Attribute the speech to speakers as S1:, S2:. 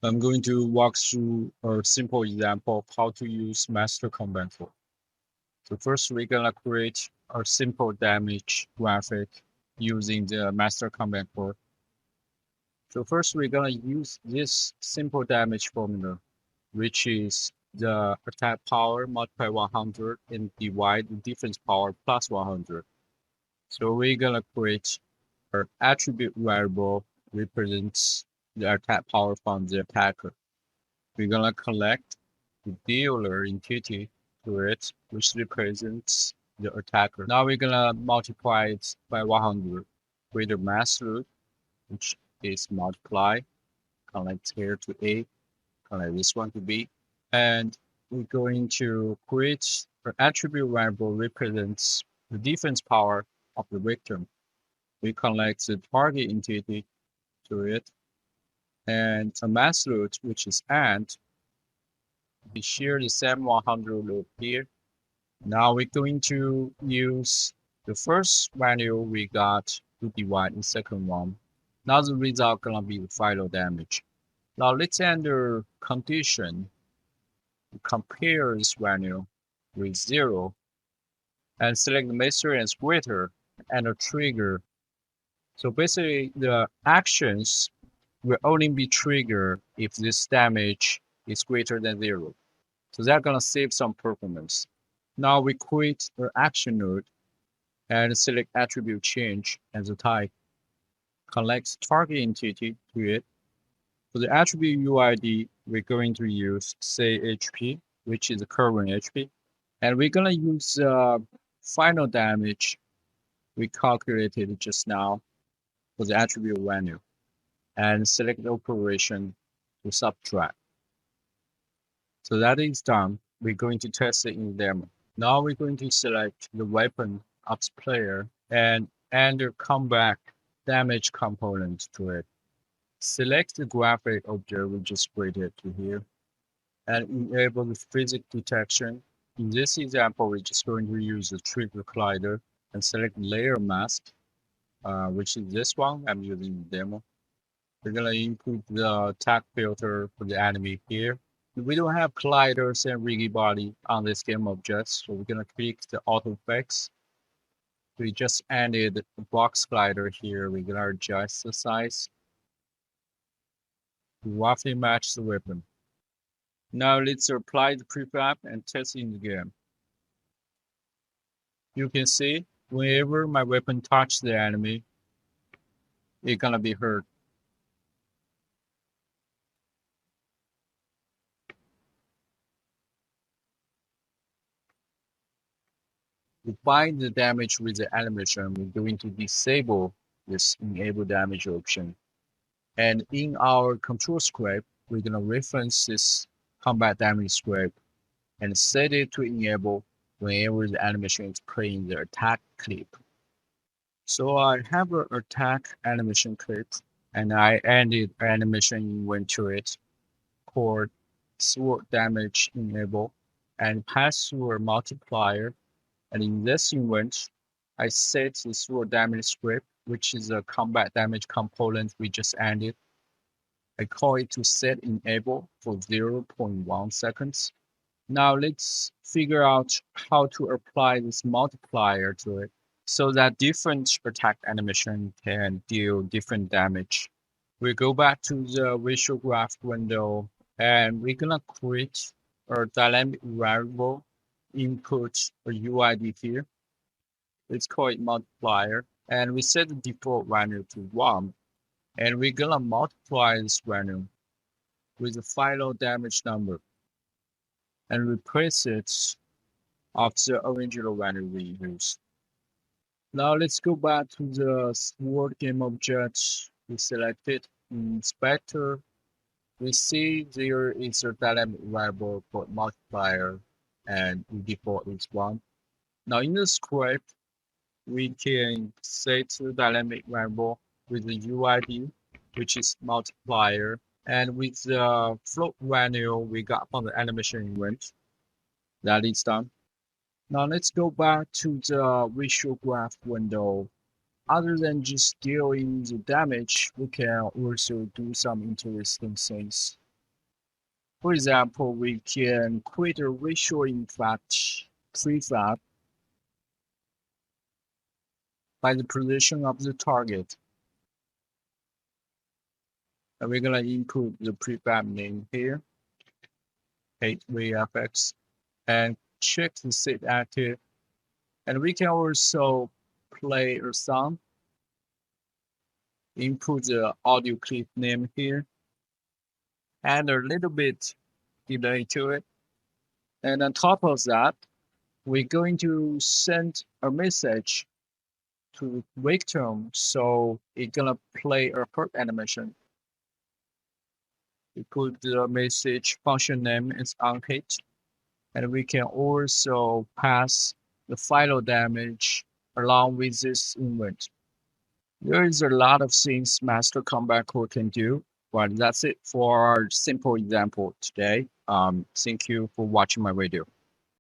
S1: I'm going to walk through a simple example of how to use master combine tool. So first, we're gonna create a simple damage graphic using the master combine tool. So first, we're gonna use this simple damage formula, which is the attack power multiplied 100 and divide the defense power plus 100. So we're gonna create our attribute variable represents the attack power from the attacker. We're gonna collect the dealer entity to it, which represents the attacker. Now we're gonna multiply it by 100 with the mass root, which is multiply, connect here to A, connect this one to B. And we're going to create an attribute variable represents the defense power of the victim. We connect the target entity to it, and a mass root, which is AND, we share the same 100 loop here. Now we're going to use the first value we got to divide the second one. Now the result gonna be the final damage. Now let's enter condition, compare this value with 0, and select the measure as greater and a trigger. So basically the actions will only be triggered if this damage is greater than 0. So that's gonna save some performance. Now we create the action node and select attribute change as a type. Connect target entity to it. For the attribute UID, we're going to use say HP, which is the current HP. And we're gonna use final damage we calculated just now for the attribute value and select the operation to subtract. So that is done. We're going to test it in the demo. Now we're going to select the weapon of the player and add the combat damage component to it. Select the graphic object we just created to here and enable the physics detection. In this example, we're just going to use the trigger collider and select layer mask, which is this one I'm using the demo. We're gonna input the attack filter for the enemy here. We don't have colliders and riggy body on this game object, so we're gonna click the auto effects. We just added a box collider here. We're gonna adjust the size to roughly match the weapon. Now let's apply the prefab and test in the game. You can see whenever my weapon touches the enemy, it's gonna be hurt. To bind the damage with the animation, we're going to disable this enable damage option. And in our control script, we're gonna reference this combat damage script and set it to enable whenever the animation is playing the attack clip. So I have an attack animation clip and I added animation event to it called sword damage enable and pass through a multiplier. And in this event, I set the sword damage script, which is a combat damage component we just added. I call it to set enable for 0.1 seconds. Now let's figure out how to apply this multiplier to it so that different attack animation can deal different damage. We go back to the visual graph window and we're gonna create a dynamic variable input a UID here. Let's call it multiplier and we set the default value to 1 and we're gonna multiply this value with the final damage number and replace it of the original value we used. Now let's go back to the sword game object. We selected inspector. We see there is a dynamic variable called multiplier and the default is 1. Now in the script, we can set the dynamic variable with the UID, which is multiplier, and with the float value we got from the animation event. That is done. Now let's go back to the visual graph window. Other than just dealing the damage, we can also do some interesting things. For example, we can create a racial impact prefab by the position of the target. And we're gonna input the prefab name here, HVFX, and check the set active. And we can also play a song, input the audio clip name here, add a little bit delay to it. And on top of that, we're going to send a message to victim, so it's gonna play a hurt animation. We put the message function name is unhit, and we can also pass the final damage along with this event. There is a lot of things master combat code can do, but that's it for our simple example today. Thank you for watching my video.